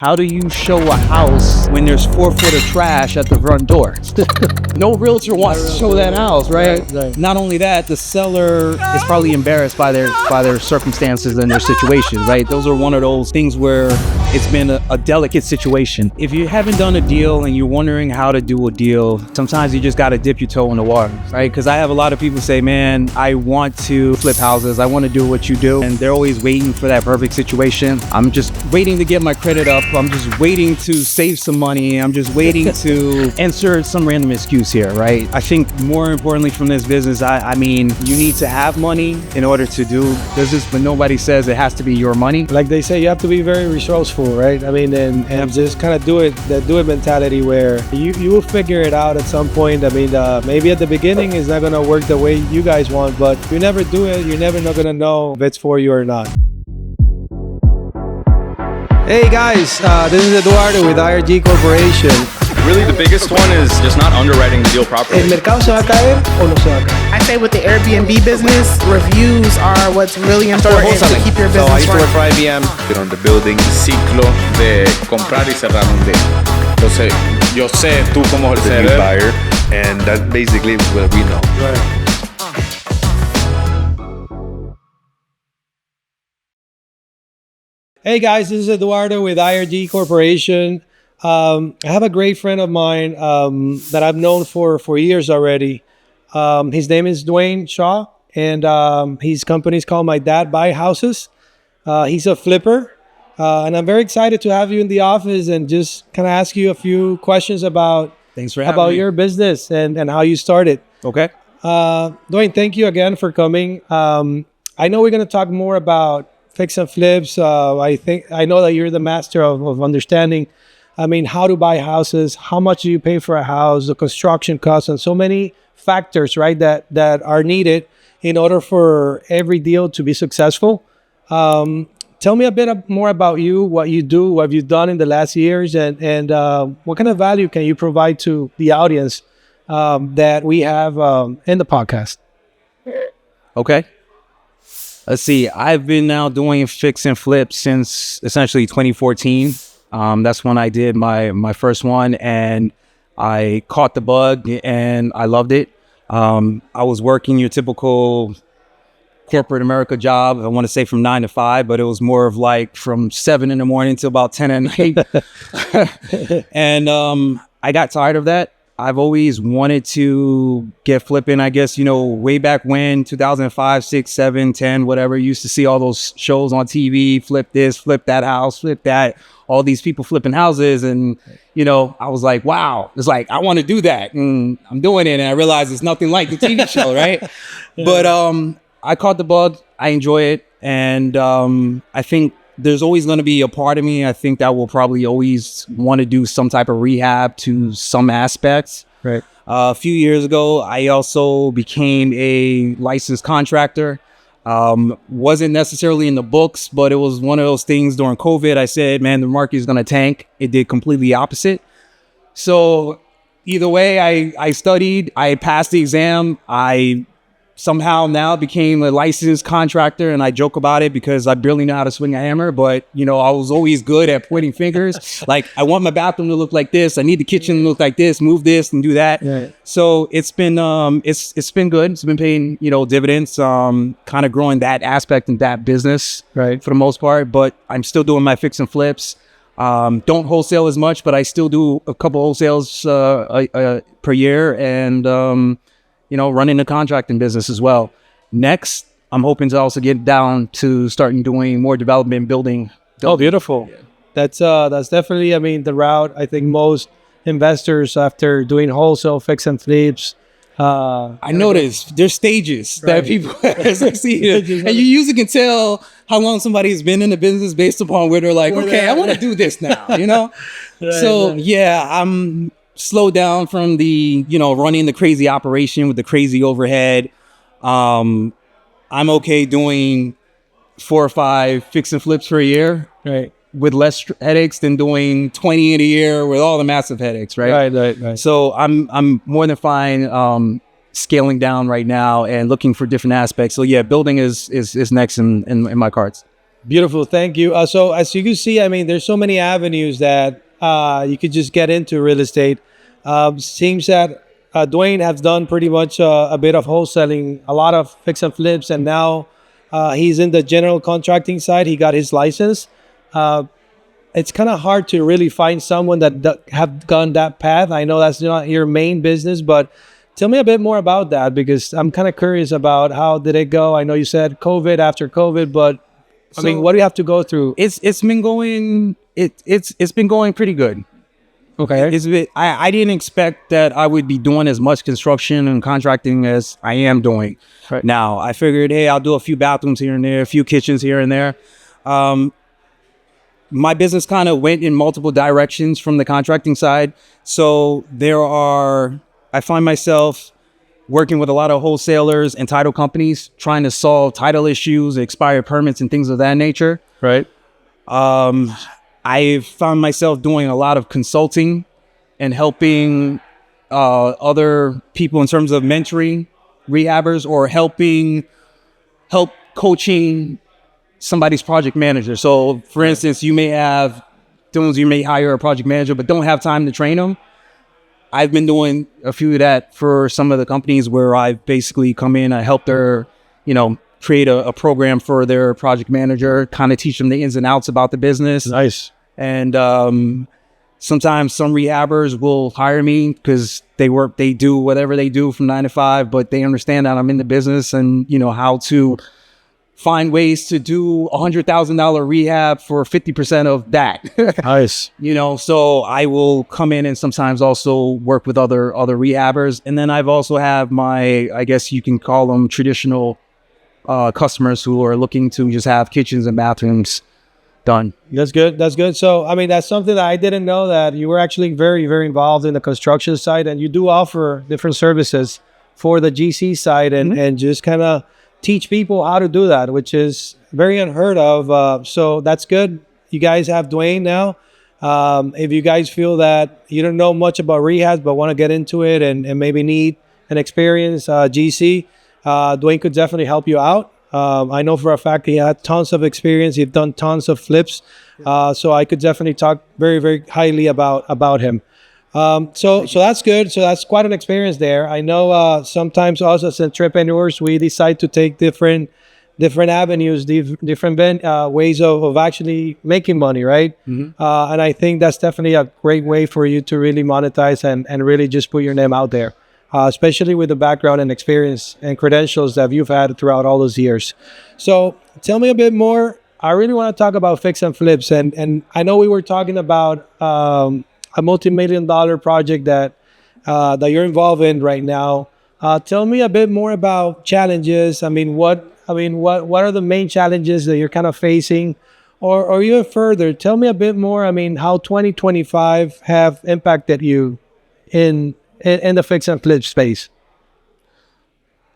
How do you show a house when there's 4 foot of trash at the front door? No realtor wants to show that house, right? Right. Not only that, the seller is probably embarrassed by their circumstances and their situation, right? Those are one of those things where it's been a delicate situation. If you haven't done a deal and you're wondering how to do a deal, sometimes you just got to dip your toe in the water, right? Because I have a lot of people say, man, I want to flip houses. I want to do what you do. And they're always waiting for that perfect situation. I'm just waiting to get my credit up. I'm just waiting to save some money. I'm just waiting to insert some random excuse here, right? I think more importantly from this business, I mean, you need to have money in order to do business, but nobody says it has to be your money. Like they say, you have to be very resourceful, right? I mean, and just kind of do it mentality where you will figure it out at some point. I mean, maybe at the beginning it's not going to work the way you guys want, but if you never do it, you're never not going to know if it's for you or not. Hey guys, this is Eduardo with IRG Corporation. Really, the biggest one is just not underwriting the deal properly. ¿El mercado se va a caer o no se va a caer? I say with the Airbnb business, reviews are what's really important to keep your So I business used to work running. for IBM. On the building ciclo de comprar y cerrar un deal. Entonces, yo sé tú como the new buyer, and that basically is what we know. Right. Hey guys, this is Eduardo with IRG Corporation. I have a great friend of mine that I've known for years already. His name is Dwayne Shaw, and his company is called My Dad Buy Houses. He's a flipper, and I'm very excited to have you in the office and just kind of ask you a few questions about Thanks for having me. your business and how you started. Okay. Dwayne, thank you again for coming. I know we're going to talk more about fix and flips. I know that you're the master of understanding. I mean, how to buy houses, how much do you pay for a house, the construction costs, and so many factors, right, that are needed in order for every deal to be successful. Tell me a bit more about you, what you do, what you've done in the last years, and what kind of value can you provide to the audience that we have in the podcast. Okay. Let's see. I've been now doing fix and flip since essentially 2014. That's when I did my first one, and I caught the bug and I loved it. I was working your typical corporate America job. I want to say from 9 to 5, but it was more of like from 7 in the morning to about 10 at night. And I got tired of that. I've always wanted to get flipping, I guess, way back when, 2005, 6, 7, 10, whatever. You used to see all those shows on TV, flip this, flip that house, flip that, all these people flipping houses. And, I was like, wow, it's like, I want to do that. And I'm doing it. And I realized it's nothing like the TV show, right? Yeah. But I caught the bug. I enjoy it. And I think there's always going to be a part of me, I think, that will probably always want to do some type of rehab to some aspects. Right. A few years ago, I also became a licensed contractor. Wasn't necessarily in the books, but it was one of those things during COVID. I said, man, the market is going to tank. It did completely opposite. So either way, I studied, I passed the exam. I somehow now became a licensed contractor, and I joke about it because I barely know how to swing a hammer, but I was always good at pointing fingers. Like, I want my bathroom to look like this. I need the kitchen to look like this, move this and do that. Yeah. So it's been, it's been good. It's been paying, dividends, kind of growing that aspect in that business, right, for the most part, but I'm still doing my fix and flips. Don't wholesale as much, but I still do a couple wholesales, per year, and, running the contracting business as well. Next, I'm hoping to also get down to starting doing more development, building. Oh, beautiful. Yeah. That's definitely, the route I think most investors, after doing wholesale fix and flips, I noticed there's stages, right, that people see, and you usually can tell how long somebody has been in the business based upon where they're like, okay, I want to do this now, Right, so right. Yeah, I'm slow down from the, running the crazy operation with the crazy overhead. I'm okay doing 4 or 5 fix and flips for a year, right, with less headaches than doing 20 in a year with all the massive headaches, right? Right. So I'm more than fine scaling down right now and looking for different aspects. So yeah, building is next in my cards. Beautiful. Thank you. So as you can see, I mean, there's so many avenues that you could just get into real estate. Seems that Dwayne has done pretty much a bit of wholesaling, a lot of fix and flips, and now he's in the general contracting side. He got his license. It's kind of hard to really find someone that have gone that path. I know that's not your main business, but tell me a bit more about that because I'm kind of curious about how did it go. I know you said COVID after COVID, but I mean, what do you have to go through? It's been going it's been going pretty good. Okay. I didn't expect that I would be doing as much construction and contracting as I am doing Right. now. I figured, hey, I'll do a few bathrooms here and there, a few kitchens here and there. My business kind of went in multiple directions from the contracting side. So I find myself working with a lot of wholesalers and title companies trying to solve title issues, expired permits, and things of that nature. Right. I've found myself doing a lot of consulting and helping other people in terms of mentoring rehabbers or help coaching somebody's project manager. So for instance, you may hire a project manager, but don't have time to train them. I've been doing a few of that for some of the companies where I've basically come in, I help their, create a program for their project manager, kind of teach them the ins and outs about the business. Nice. And sometimes some rehabbers will hire me because they do whatever they do from 9 to 5, but they understand that I'm in the business and, how to find ways to do $100,000 rehab for 50% of that. Nice. So I will come in and sometimes also work with other rehabbers. And then I've also have my, I guess you can call them traditional customers who are looking to just have kitchens and bathrooms done. That's good. That's good. So, I mean, that's something that I didn't know, that you were actually very, very involved in the construction side, and you do offer different services for the GC side and just kind of teach people how to do that, which is very unheard of. So that's good. You guys have Dwayne now. If you guys feel that you don't know much about rehab but want to get into it and maybe need an experienced GC, Dwayne could definitely help you out. I know for a fact he had tons of experience. He's done tons of flips. So I could definitely talk very, very highly about him. So that's good. So that's quite an experience there. I know sometimes us as entrepreneurs, we decide to take different avenues, different ways of actually making money, right? And I think that's definitely a great way for you to really monetize and really just put your name out there, especially with the background and experience and credentials that you've had throughout all those years. So tell me a bit more. I really want to talk about fix and flips. And I know we were talking about a multi-million-dollar project that you're involved in right now. Tell me a bit more about challenges. What are the main challenges that you're kind of facing, or even further? Tell me a bit more. How 2025 have impacted you in the fix and flip space.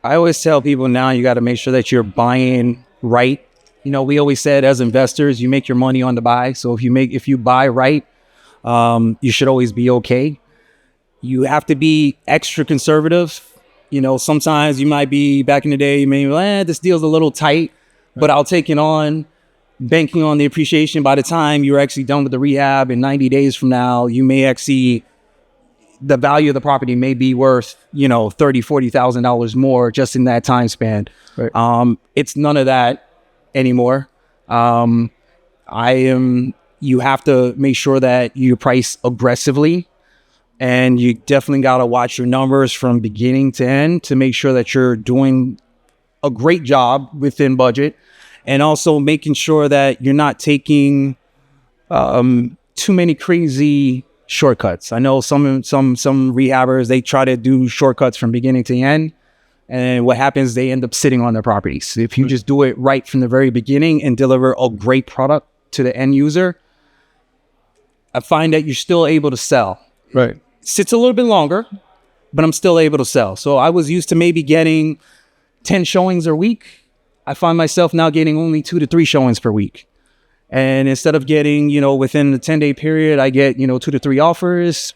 I always tell people now you got to make sure that you're buying right. We always said as investors, you make your money on the buy. So if you buy right, you should always be okay. You have to be extra conservative. Sometimes you might be, back in the day, you may be, this deal's a little tight, but I'll take it on, banking on the appreciation. By the time you're actually done with the rehab in 90 days from now, you may actually, the value of the property may be worth, $30,000, $40,000 more just in that time span. Right. It's none of that anymore. You have to make sure that you price aggressively, and you definitely got to watch your numbers from beginning to end to make sure that you're doing a great job within budget, and also making sure that you're not taking too many crazy shortcuts. I know some rehabbers, they try to do shortcuts from beginning to end, and what happens, they end up sitting on their properties. If you just do it right from the very beginning and deliver a great product to the end user, I find that you're still able to sell. Right. Sits a little bit longer, but I'm still able to sell. So I was used to maybe getting 10 showings a week. I find myself now getting only 2 to 3 showings per week. And instead of getting, within the 10-day period, I get, 2 to 3 offers.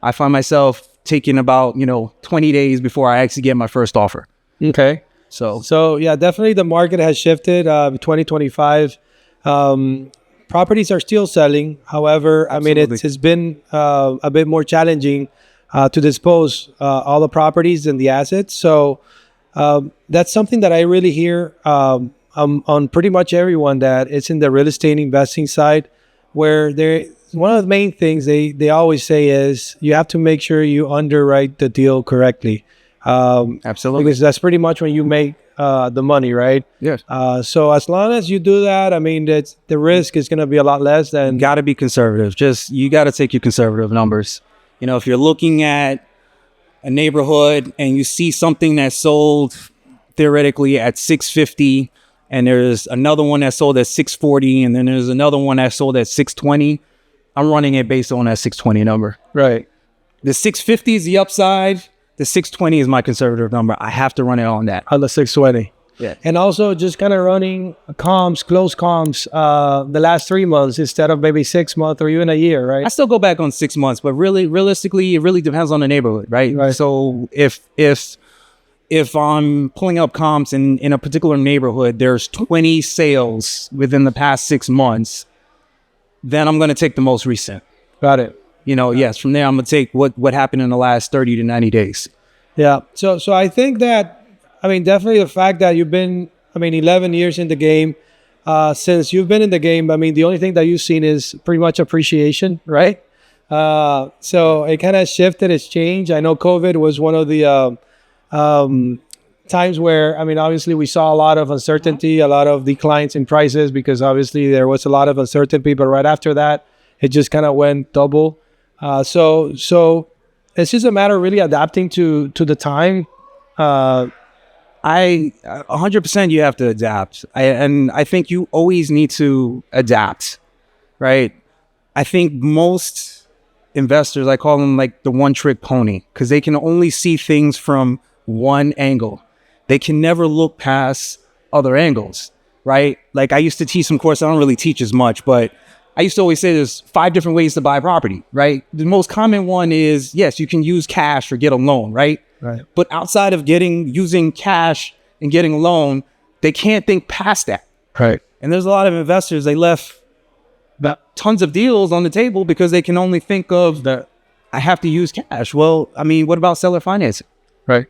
I find myself taking about, 20 days before I actually get my first offer. Okay. So yeah, definitely the market has shifted. 2025 Properties are still selling. However, I mean, it's been a bit more challenging to dispose all the properties and the assets. So that's something that I really hear on pretty much everyone that it's in the real estate investing side, where one of the main things they always say is you have to make sure you underwrite the deal correctly. Absolutely. Because that's pretty much when you make the money, right? Yes. So as long as you do that, I mean, the risk is going to be a lot less than. Got to be conservative. You got to take your conservative numbers. You know, if you're looking at a neighborhood and you see something that's sold theoretically at 650, and there's another one that sold at 640, and then there's another one that sold at 620, I'm running it based on that 620 number. Right. The 650 is the upside. The 620 is my conservative number. I have to run it on that. On the 620. Yeah. And also just kind of running close comps, the last 3 months instead of maybe 6 months or even a year, right? I still go back on 6 months, but realistically, it really depends on the neighborhood, right? Right. So if I'm pulling up comps in a particular neighborhood, there's 20 sales within the past 6 months, then I'm going to take the most recent. Got it. You know, yes, from there, I'm going to take what happened in the last 30 to 90 days. Yeah. So I think that, I mean, definitely the fact that you've been, 11 years in the game, since you've been in the game, I mean, the only thing that you've seen is pretty much appreciation, right? So it kind of shifted, it's changed. I know COVID was one of the times where, I mean, obviously we saw a lot of uncertainty, a lot of declines in prices because obviously there was a lot of uncertainty, but right after that, it just kind of went double. So it's just a matter of really adapting to the time. 100% you have to adapt. And I think you always need to adapt, right? I think most investors, I call them like the one-trick pony, because they can only see things from one angle. They can never look past other angles, right? Like I used to teach some course. I don't really teach as much, but I used to always say there's 5 different ways to buy property, right? The most common one is, yes, you can use cash or get a loan, right? Right. But outside of using cash and getting a loan, they can't think past that. Right. And there's a lot of investors, they left tons of deals on the table because they can only think of I have to use cash. Well, I mean, what about seller financing? Right.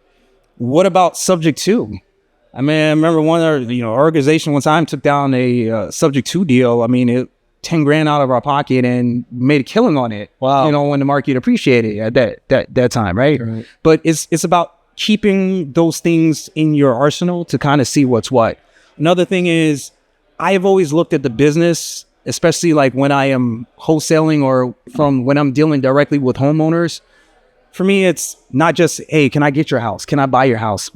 What about subject to? I mean, I remember our organization one time took down a subject to deal. I mean, it 10 grand out of our pocket and made a killing on it. Wow. When the market appreciated at that time, right? But it's about keeping those things in your arsenal to kind of see what's what. Another thing is I've always looked at the business, especially like when I am wholesaling or from when I'm dealing directly with homeowners. For me, it's not just, hey, can I get your house? Can I buy your house?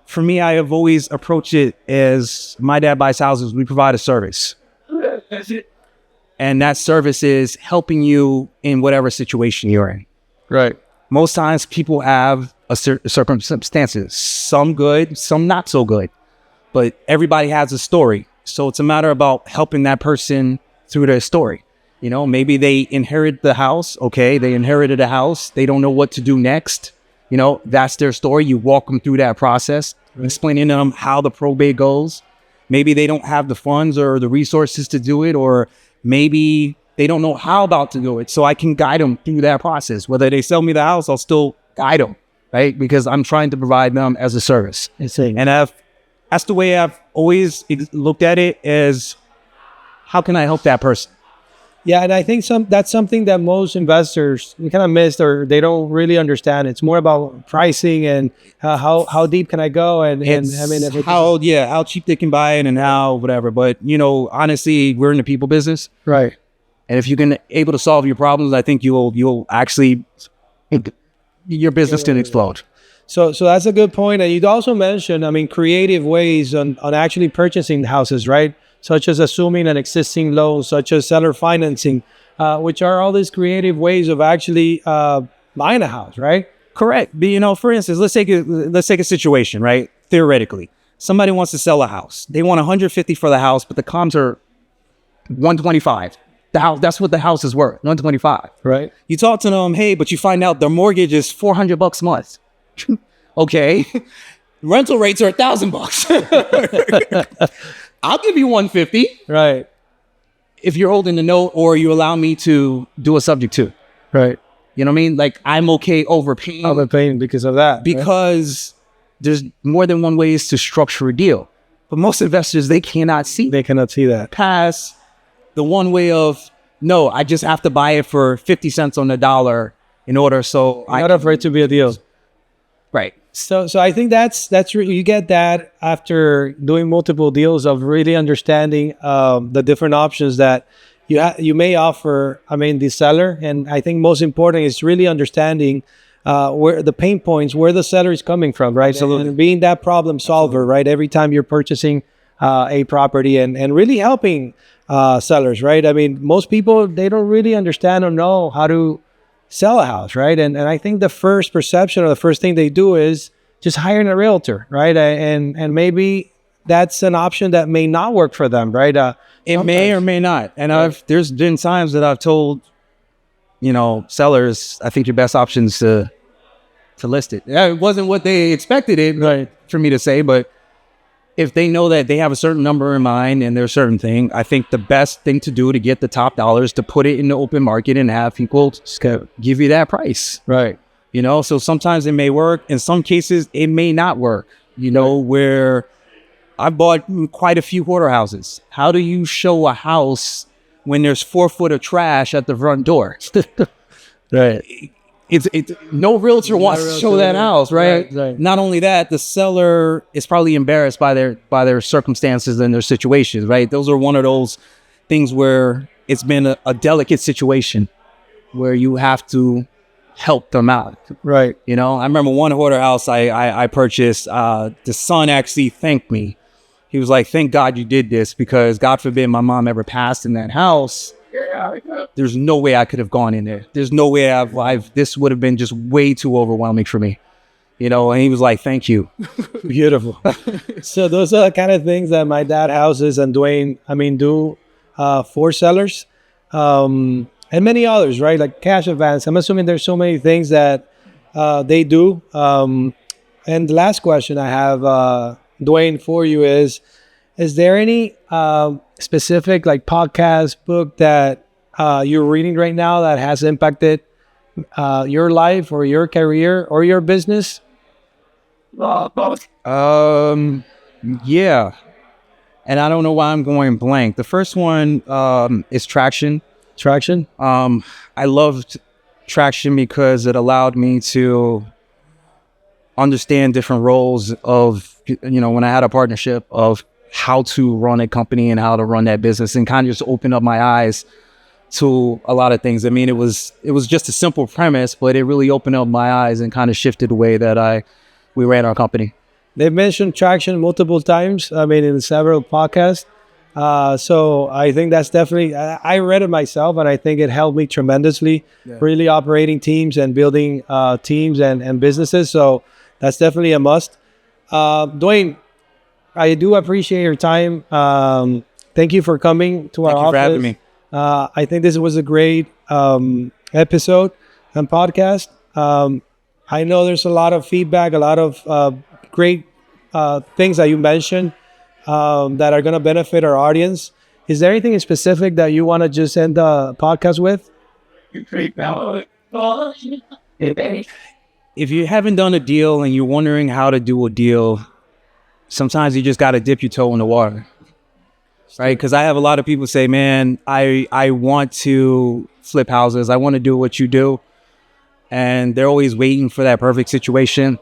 For me, I have always approached it as my dad buys houses. We provide a service. And that service is helping you in whatever situation you're in. Right. Most times people have circumstances, some good, some not so good, but everybody has a story. So it's a matter about helping that person through their story. Maybe they inherit the house. Okay, they inherited a house. They don't know what to do next. That's their story. You walk them through that process, explaining to them how the probate goes. Maybe they don't have the funds or the resources to do it, or maybe they don't know how about to do it. So I can guide them through that process. Whether they sell me the house, I'll still guide them, right? Because I'm trying to provide them as a service. And that's the way I've always looked at it, as how can I help that person? Yeah, and I think that's something that most investors kind of missed, or they don't really understand. It's more about pricing and how deep can I go, and I mean how cheap they can buy it and how whatever. But honestly, we're in the people business, right? And if you can able to solve your problems, I think you'll actually your business can explode. So that's a good point. And you'd also mentioned, I mean, creative ways on actually purchasing houses, right? Such as assuming an existing loan, such as seller financing, which are all these creative ways of actually buying a house, right? Correct. But, for instance, let's take a situation, right? Theoretically, somebody wants to sell a house. They want 150 for the house, but the comps are 125. The house, that's what the house is worth, 125. Right. You talk to them, hey, but you find out their mortgage is $400 a month. Okay. Rental rates are $1,000. I'll give you 150 Right. if you're holding the note or you allow me to do a subject to. Right. You know what I mean? Like, I'm okay overpaying Overpaying because of that. Right? because there's more than one ways to structure a deal. But most investors, they cannot see They cannot see that. past the one way of, no, I just have to buy it for 50 cents on the dollar in order so Not afraid to be a deal. Right. So I think that's you get that after doing multiple deals of really understanding the different options that you may offer. I mean, the seller, and I think most important is really understanding where the pain points, where the seller is coming from, right? Absolutely. And being that problem solver, right? Every time you're purchasing a property and really helping sellers, right? I mean, most people, they don't really understand or know how to sell a house, right? And I think the first perception or the first thing they do is just hiring a realtor, right? And maybe that's an option that may not work for them, right? It may or may not. And there's been times that I've told, sellers, I think your best option is to list it. Yeah, it wasn't what they expected it for me to say, but if they know that they have a certain number in mind and there's a certain thing, I think the best thing to do to get the top dollars to put it in the open market and have people just give you that price. Right. So sometimes it may work. In some cases, it may not work, where I bought quite a few hoarder houses. How do you show a house when there's 4 foot of trash at the front door? Right. It's no realtor wants to show that house, right? Right. Not only that, the seller is probably embarrassed by their circumstances and their situations, right? Those are one of those things where it's been a delicate situation where you have to help them out. Right. I remember one hoarder house I purchased. The son actually thanked me. He was like, "Thank God you did this, because God forbid my mom ever passed in that house. There's no way I could have gone in there. There's no way this would have been just way too overwhelming for me." And he was like, "Thank you." Beautiful. So those are the kind of things that my dad houses and Dwayne, do for sellers, and many others, right? Like cash advance. I'm assuming there's so many things that they do. And the last question I have, Dwayne, for you is there any specific podcast, book that you're reading right now that has impacted your life or your career or your business? Yeah. And I don't know why I'm going blank. The first one is Traction. Traction? I loved Traction because it allowed me to understand different roles of, when I had a partnership, of how to run a company and how to run that business, and kind of just opened up my eyes to a lot of things. I mean, it was just a simple premise, but it really opened up my eyes and kind of shifted the way that we ran our company. They've mentioned Traction multiple times, in several podcasts. So I think that's definitely, I read it myself, and I think it helped me tremendously, really operating teams and building teams and businesses. So that's definitely a must. Dwayne, I do appreciate your time. Thank you for coming to our office. Thank you for having me. I think this was a great episode and podcast. I know there's a lot of feedback, a lot of great things that you mentioned that are going to benefit our audience. Is there anything specific that you want to just end the podcast with? If you haven't done a deal and you're wondering how to do a deal, sometimes you just got to dip your toe in the water, right? Because I have a lot of people say, "Man, I want to flip houses. I want to do what you do." And they're always waiting for that perfect situation.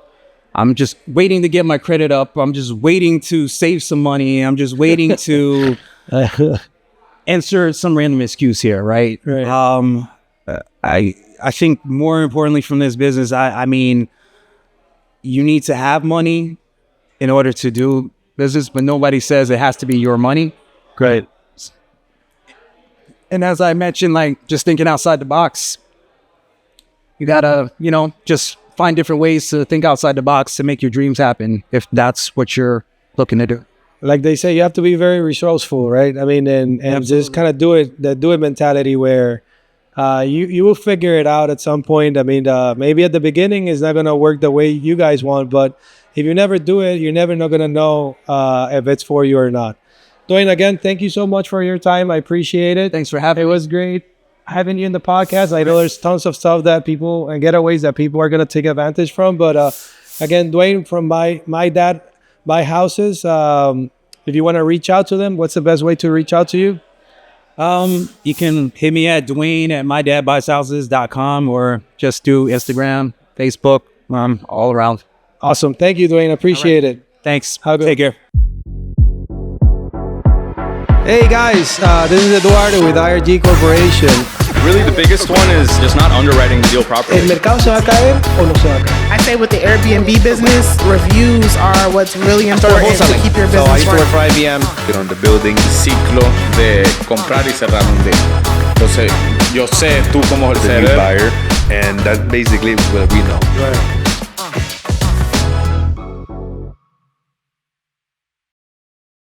I'm just waiting to get my credit up. I'm just waiting to save some money. I'm just waiting to insert some random excuse here, right? I think more importantly from this business, I mean, you need to have money in order to do business, but nobody says it has to be your money. Great. And as I mentioned, just thinking outside the box, you gotta, just find different ways to think outside the box to make your dreams happen, if that's what you're looking to do. Like they say, you have to be very resourceful, right? And just kind of do it mentality where you will figure it out at some point. Maybe at the beginning it's not going to work the way you guys want, but if you never do it, you're never not going to know if it's for you or not. Dwayne, again, thank you so much for your time. I appreciate it. Thanks for having It me. was great having you in the podcast. I know there's tons of stuff that people and getaways that people are going to take advantage from. But again, Dwayne from my dad buy houses. If you want to reach out to them, what's the best way to reach out to you? You can hit me at Dwayne at mydadbuyshouses.com or just do Instagram, Facebook, all around. Awesome. Thank you, Dwayne. Appreciate it. Thanks. Have a good- Take care. Hey guys, this is Eduardo with IRG Corporation. Really, the biggest one is just not underwriting the deal properly. ¿El mercado se va a caer o no se va a caer? I say with the Airbnb business, reviews are what's really important to keep your So I business used to work running. for IBM. Get on the building. Ciclo de comprar y cerrar un deal. Entonces, yo sé tú como el The new buyer, and that basically is what we know. Right.